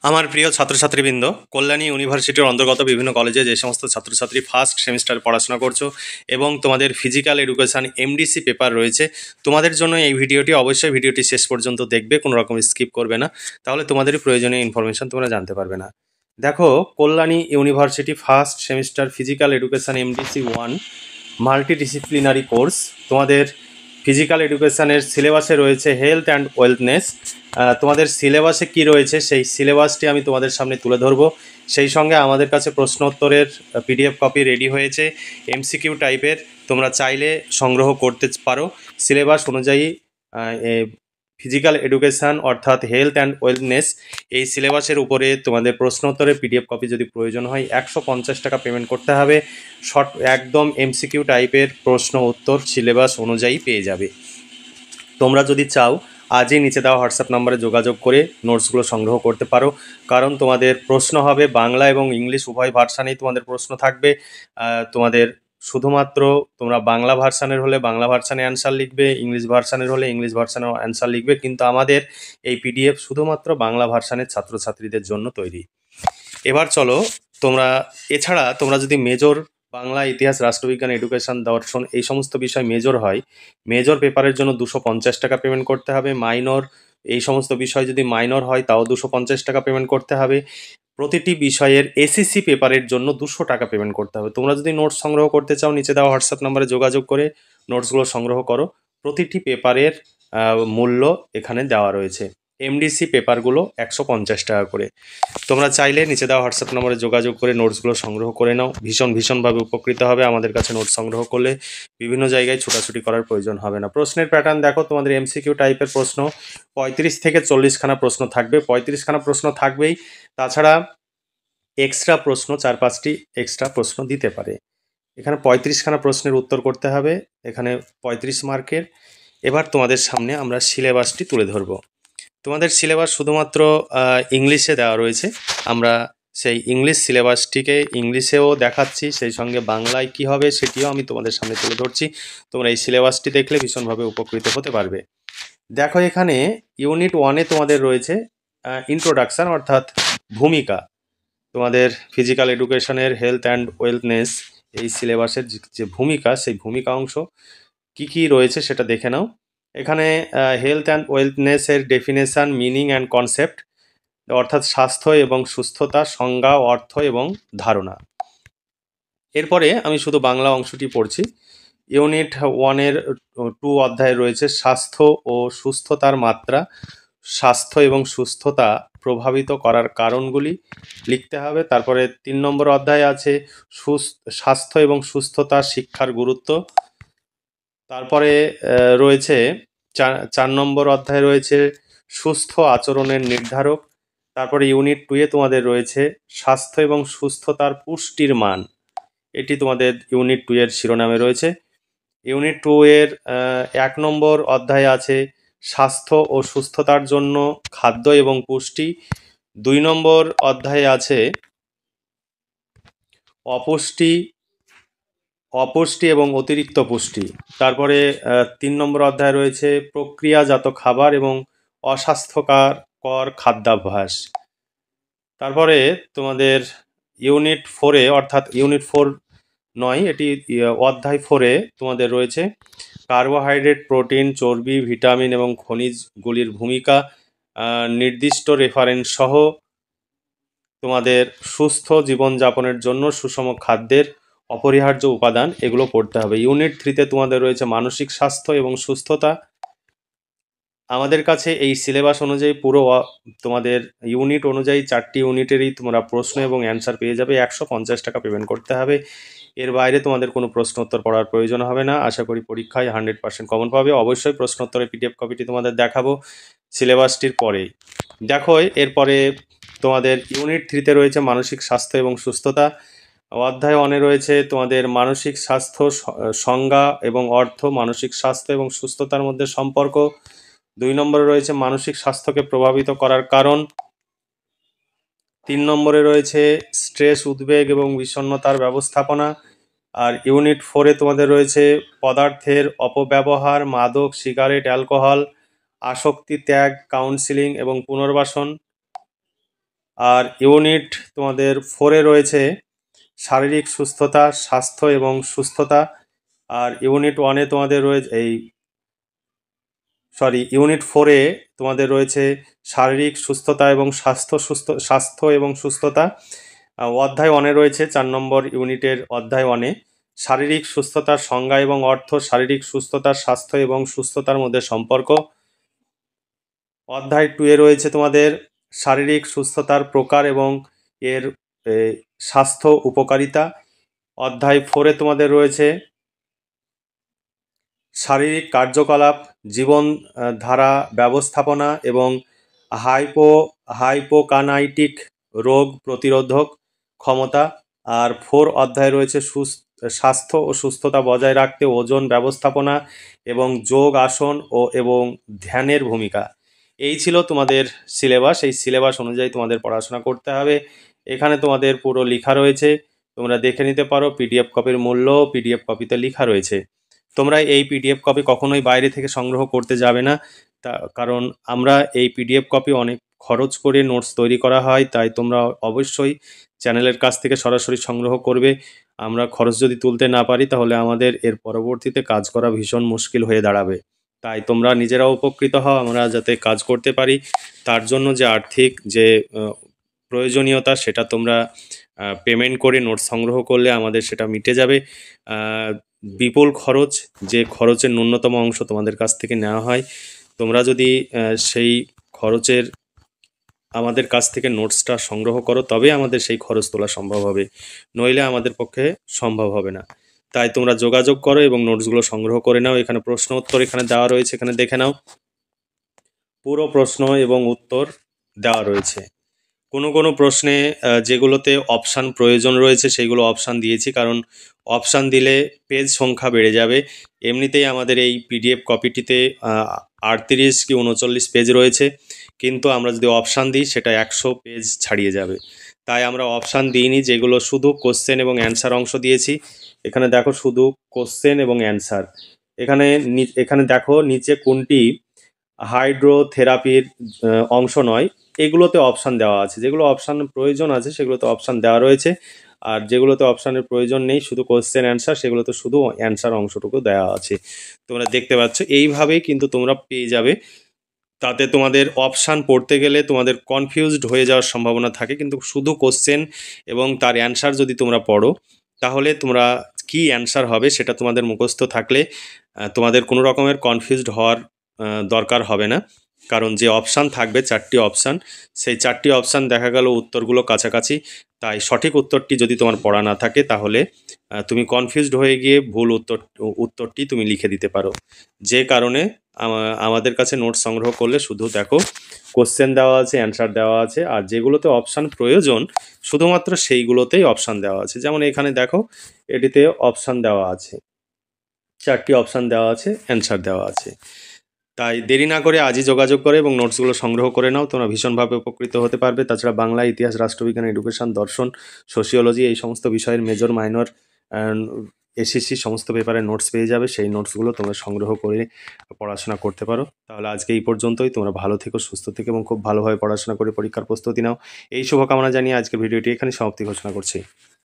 আমার প্রিয় ছাত্রছাত্রীবৃন্দ, কল্যাণী ইউনিভার্সিটির অন্তর্গত বিভিন্ন কলেজে যে সমস্ত ছাত্রছাত্রী ফার্স্ট সেমিস্টারে পড়াশোনা করছো এবং তোমাদের ফিজিক্যাল এডুকেশান এমডিসি পেপার রয়েছে, তোমাদের জন্য এই ভিডিওটি অবশ্যই ভিডিওটি শেষ পর্যন্ত দেখবে, কোনো রকম স্কিপ করবে না, তাহলে তোমাদেরই প্রয়োজনীয় ইনফরমেশন তোমরা জানতে পারবে না। দেখো, Kalyani university first semester physical education MDC 1 multidisciplinary course, তোমাদের ফিজিক্যাল এডুকেশানের সিলেবাসে রয়েছে হেলথ অ্যান্ড ওয়েলথনেস। তোমাদের সিলেবাসে কি রয়েছে সেই সিলেবাসটি আমি তোমাদের সামনে তুলে ধরবো। সেই সঙ্গে আমাদের কাছে প্রশ্ন উত্তরের পিডিএফ কপি রেডি হয়েছে, এমসিকিউ টাইপের, তোমরা চাইলে সংগ্রহ করতে পারো। সিলেবাস অনুযায়ী ফিজিক্যাল এডুকেশান অর্থাৎ হেলথ অ্যান্ড ওয়েলনেস এই সিলেবাসের উপরে তোমাদের প্রশ্ন উত্তরের পিডিএফ কপি যদি প্রয়োজন হয় 150 টাকা পেমেন্ট করতে হবে। শর্ট একদম এমসিকিউ টাইপের প্রশ্ন উত্তর সিলেবাস অনুযায়ী পেয়ে যাবে। তোমরা যদি চাও আজই নিচে দেওয়া হোয়াটসঅ্যাপ নাম্বারে যোগাযোগ করে নোটসগুলো সংগ্রহ করতে পারো, কারণ তোমাদের প্রশ্ন হবে বাংলা এবং ইংলিশ উভয় ভার্সানেই তোমাদের প্রশ্ন থাকবে। তোমাদের শুধুমাত্র তোমরা বাংলা ভার্সানের হলে বাংলা ভার্সানে অ্যান্সার লিখবে, ইংলিশ ভার্সানের হলে ইংলিশ ভার্সানেও অ্যান্সার লিখবে, কিন্তু আমাদের এই পিডিএফ শুধুমাত্র বাংলা ভার্সানের ছাত্রছাত্রীদের জন্য তৈরি। এবার চলো, এছাড়া তোমরা যদি মেজর বাংলা, ইতিহাস, রাষ্ট্রবিজ্ঞান, এডুকেশন, দর্শন এই সমস্ত বিষয় মেজর হয়, মেজর পেপারের জন্য 250 টাকা পেমেন্ট করতে হবে। মাইনর এই সমস্ত বিষয় যদি মাইনর হয় তাও 250 টাকা পেমেন্ট করতে হবে। প্রতিটি বিষয়ের এসএসসি পেপারের জন্য 200 টাকা পেমেন্ট করতে হবে। তোমরা যদি নোটস সংগ্রহ করতে চাও নিচে দেওয়া হোয়াটসঅ্যাপ নাম্বারে যোগাযোগ করে নোটসগুলো সংগ্রহ করো। প্রতিটি পেপারের মূল্য এখানে দেওয়া রয়েছে। এমডিসি পেপারগুলো 150 টাকা করে। তোমরা চাইলে নিচে দেওয়া হোয়াটসঅ্যাপ নম্বরে যোগাযোগ করে নোটসগুলো সংগ্রহ করে নাও। ভীষণভাবে উপকৃত হবে আমাদের কাছে নোটস সংগ্রহ করলে। বিভিন্ন জায়গায় ছোটাছুটি করার প্রয়োজন হবে না। প্রশ্নের প্যাটার্ন দেখো, তোমাদের এমসিকিউ টাইপের প্রশ্ন 35 থেকে 40খানা প্রশ্ন থাকবে। 35খানা প্রশ্ন থাকবেই, তাছাড়া এক্সট্রা প্রশ্ন 4-5টি এক্সট্রা প্রশ্ন দিতে পারে। এখানে 35খানা প্রশ্নের উত্তর করতে হবে, এখানে 35 মার্কের। এবার তোমাদের সামনে আমরা সিলেবাসটি তুলে ধরবো। তোমাদের সিলেবাস শুধুমাত্র ইংলিশে দেওয়া রয়েছে। আমরা সেই ইংলিশ সিলেবাসটিকে ইংলিশেও দেখাচ্ছি, সেই সঙ্গে বাংলায় কি হবে সেটিও আমি তোমাদের সামনে তুলে ধরছি। তোমরা এই সিলেবাসটি দেখলে ভীষণভাবে উপকৃত হতে পারবে। দেখো, এখানে ইউনিট 1-এ তোমাদের রয়েছে ইন্ট্রোডাকশান অর্থাৎ ভূমিকা। তোমাদের ফিজিক্যাল এডুকেশনের হেলথ অ্যান্ড ওয়েলনেস এই সিলেবাসের যে ভূমিকা, সেই ভূমিকা অংশ কি কি রয়েছে সেটা দেখে নাও। এখানে হেলথ অ্যান্ড ওয়েলনেসের ডেফিনেশান, মিনিং অ্যান্ড কনসেপ্ট অর্থাৎ স্বাস্থ্য এবং সুস্থতা, সংজ্ঞা, অর্থ এবং ধারণা। এরপরে আমি শুধু বাংলা অংশটি পড়ছি। ইউনিট 1-এর 2 অধ্যায় রয়েছে স্বাস্থ্য ও সুস্থতার মাত্রা। স্বাস্থ্য এবং সুস্থতা প্রভাবিত করার কারণগুলি লিখতে হবে। তারপরে 3 নম্বর অধ্যায় আছে স্বাস্থ্য এবং সুস্থতা শিক্ষার গুরুত্ব। তারপরে রয়েছে 4 নম্বর অধ্যায় রয়েছে সুস্থ আচরণের নির্ধারক। তারপরে ইউনিট 2-এ তোমাদের রয়েছে স্বাস্থ্য এবং সুস্থতার পুষ্টির মান। এটি তোমাদের ইউনিট 2-এর শিরোনামে রয়েছে। ইউনিট 2-এর 1 নম্বর অধ্যায়ে আছে স্বাস্থ্য ও সুস্থতার জন্য খাদ্য এবং পুষ্টি। 2 নম্বর অধ্যায়ে আছে অপুষ্টি এবং অতিরিক্ত পুষ্টি। তারপরে 3 নম্বর অধ্যায় রয়েছে প্রক্রিয়াজাত খাবার এবং অস্বাস্থ্যকর খাদ্যাভ্যাস। তারপরে তোমাদের ইউনিট 4-এ অর্থাৎ ইউনিট 4 নয়, এটি অধ্যায় 4-এ তোমাদের রয়েছে কার্বোহাইড্রেট, প্রোটিন, চর্বি, ভিটামিন এবং খনিজগুলির ভূমিকা, নির্দিষ্ট রেফারেন্স সহ তোমাদের সুস্থ জীবনযাপনের জন্য সুষম খাদ্যের অপরিহার্য উপাদান, এগুলো পড়তে হবে। ইউনিট 3-তে তোমাদের রয়েছে মানসিক স্বাস্থ্য এবং সুস্থতা। আমাদের কাছে এই সিলেবাস অনুযায়ী পুরো তোমাদের ইউনিট অনুযায়ী 4টি ইউনিটেরই তোমরা প্রশ্ন এবং অ্যান্সার পেয়ে যাবে। 150 টাকা পেমেন্ট করতে হবে। এর বাইরে তোমাদের কোনো প্রশ্ন উত্তর পড়ার প্রয়োজন হবে না। আশা করি পরীক্ষায় 100% কমন পাবে। অবশ্যই প্রশ্ন উত্তরের পিডিএফ কপিটি তোমাদের দেখাবো সিলেবাসটির পরেই। দেখো, এরপরে তোমাদের ইউনিট 3-তে রয়েছে মানসিক স্বাস্থ্য এবং সুস্থতা। অধ্যায় 1-এ রয়েছে তোমাদের মানসিক স্বাস্থ্য সংজ্ঞা এবং অর্থ, মানসিক স্বাস্থ্য এবং সুস্থতার মধ্যে সম্পর্ক। 2 নম্বরে রয়েছে মানসিক স্বাস্থ্যকে প্রভাবিত করার কারণ। 3 নম্বরে রয়েছে স্ট্রেস, উদ্বেগ এবং বিষণ্ণতার ব্যবস্থাপনা। আর ইউনিট 4-এ তোমাদের রয়েছে পদার্থের অপব্যবহার, মাদক, সিগারেট, অ্যালকোহল, আসক্তি ত্যাগ, কাউন্সিলিং এবং পুনর্বাসন। আর ইউনিট তোমাদের 4-এ রয়েছে শারীরিক সুস্থতা, স্বাস্থ্য এবং সুস্থতা। আর ইউনিট 1-এ তোমাদের রয়েছে ইউনিট 4-এ তোমাদের রয়েছে শারীরিক সুস্থতা এবং স্বাস্থ্য এবং সুস্থতা। অধ্যায় 1-এ রয়েছে 4 নম্বর ইউনিটের অধ্যায় 1-এ শারীরিক সুস্থতার সংজ্ঞা এবং অর্থ, শারীরিক সুস্থতার স্বাস্থ্য এবং সুস্থতার মধ্যে সম্পর্ক। অধ্যায় 2-এ রয়েছে তোমাদের শারীরিক সুস্থতার প্রকার এবং এর স্বাস্থ্য উপকারিতা। অধ্যায় 4-এ তোমাদের রয়েছে শারীরিক কার্যকলাপ, জীবন ধারা ব্যবস্থাপনা এবং হাইপোকানাইটিক রোগ প্রতিরোধক ক্ষমতা। আর 4 অধ্যায়ে রয়েছে স্বাস্থ্য ও সুস্থতা বজায় রাখতে ওজন ব্যবস্থাপনা এবং যোগ, আসন এবং ধ্যানের ভূমিকা। এই ছিল তোমাদের সিলেবাস। এই সিলেবাস অনুযায়ী তোমাদের পড়াশোনা করতে হবে। এখানে তোমাদের পুরো লেখা রয়েছে, তোমরা দেখে নিতে পারো। পিডিএফ কপির মূল্য পিডিএফ কপিতে লেখা রয়েছে। তোমরা এই পিডিএফ কপি কখনোই বাইরে থেকে সংগ্রহ করতে যাবে না, কারণ আমরা এই পিডিএফ কপি অনেক খরচ করে নোটস তৈরি করা হয়, তাই তোমরা অবশ্যই চ্যানেলের কাছ থেকে সরাসরি সংগ্রহ করবে। আমরা খরচ যদি তুলতে না পারি তাহলে আমাদের এর পরবর্তীতে কাজ করা ভীষণ মুশকিল হয়ে দাঁড়াবে। তাই তোমরা নিজেরাও উপকৃত হও, আমরা যাতে কাজ করতে পারি তার জন্য যে আর্থিক যে প্রয়োজনীয়তা সেটা তোমরা পেমেন্ট করে নোটস সংগ্রহ করলে আমাদের সেটা মিটে যাবে। বিপুল খরচ, যে খরচের ন্যূনতম অংশ তোমাদের কাছ থেকে নেওয়া হয়, তোমরা যদি সেই খরচের আমাদের কাছ থেকে নোটসটা সংগ্রহ করো তবে আমাদের সেই খরচ তোলা সম্ভব হবে, নইলে আমাদের পক্ষে সম্ভব হবে না। তাই তোমরা যোগাযোগ করো এবং নোটসগুলো সংগ্রহ করে নাও। এখানে প্রশ্ন উত্তর এখানে দেওয়া রয়েছে, এখানে দেখে নাও। পুরো প্রশ্ন এবং উত্তর দেওয়া রয়েছে। কোনো প্রশ্নে যেগুলোতে অপশান প্রয়োজন রয়েছে সেইগুলো অপশান দিয়েছি, কারণ অপশান দিলে পেজ সংখ্যা বেড়ে যাবে। এমনিতেই আমাদের এই পিডিএফ কপিটিতে 38 কি 39 পেজ রয়েছে, কিন্তু আমরা যদি অপশান দিই সেটা 100 পেজ ছাড়িয়ে যাবে। তাই আমরা অপশান দিইনি, যেগুলো শুধু কোশ্চেন এবং অ্যান্সার অংশ দিয়েছি। এখানে দেখো শুধু কোশ্চেন এবং অ্যান্সার। এখানে দেখো নিচে কোনটি হাইড্রোথেরাপির অংশ নয়, এগুলোতে অপশান দেওয়া আছে। যেগুলো অপশান প্রয়োজন আছে সেগুলোতে অপশান দেওয়া রয়েছে, আর যেগুলোতে অপশানের প্রয়োজন নেই, শুধু কোশ্চেন অ্যান্সার, সেগুলোতে শুধু অ্যান্সার অংশটুকু দেওয়া আছে। তোমরা দেখতে পাচ্ছ, এইভাবেই কিন্তু তোমরা পেয়ে যাবে। তাতে তোমাদের অপশান পড়তে গেলে তোমাদের কনফিউজড হয়ে যাওয়ার সম্ভাবনা থাকে, কিন্তু শুধু কোশ্চেন এবং তার অ্যান্সার যদি তোমরা পড়ো তাহলে তোমরা কি অ্যান্সার হবে সেটা তোমাদের মুখস্থ থাকলে তোমাদের কোনো রকমের কনফিউজড হওয়ার দরকার হবে না। কারণ যে অপশান থাকবে 4টি অপশান, সেই 4টি অপশান দেখা গেল উত্তরগুলো কাছাকাছি। তাই সঠিক উত্তরটি যদি তোমার পড়া না থাকে তাহলে তুমি কনফিউজড হয়ে গিয়ে ভুল উত্তরটি তুমি লিখে দিতে পারো। যে কারণে আমাদের কাছে নোটস সংগ্রহ করলে শুধু দেখো কোশ্চেন দেওয়া আছে, অ্যান্সার দেওয়া আছে, আর যেগুলোতে অপশান প্রয়োজন শুধুমাত্র সেইগুলোতেই অপশান দেওয়া আছে। যেমন এখানে দেখো এটিতে অপশান দেওয়া আছে, 4টি অপশান দেওয়া আছে, অ্যান্সার দেওয়া আছে। তাই দেরি না করে আজই যোগাযোগ করে এবং নোটসগুলো সংগ্রহ করে নাও, তোমরা ভীষণভাবে উপকৃত হতে পারবে। তাছাড়া বাংলা, ইতিহাস, রাষ্ট্রবিজ্ঞান, এডুকেশন, দর্শন, সোশিওলজি এই সমস্ত বিষয়ের মেজর, মাইনর, এসএসসি সমস্ত পেপারের নোটস পেয়ে যাবে। সেই নোটসগুলো তোমরা সংগ্রহ করে পড়াশোনা করতে পারো। তাহলে আজকে এই পর্যন্তই। তোমরা ভালো থেকো, সুস্থ থেকো এবং খুব ভালোভাবে পড়াশোনা করে পরীক্ষার প্রস্তুতি নাও। এই শুভকামনা জানিয়ে আজকের ভিডিওটি এখানে সমাপ্তি ঘোষণা করছি।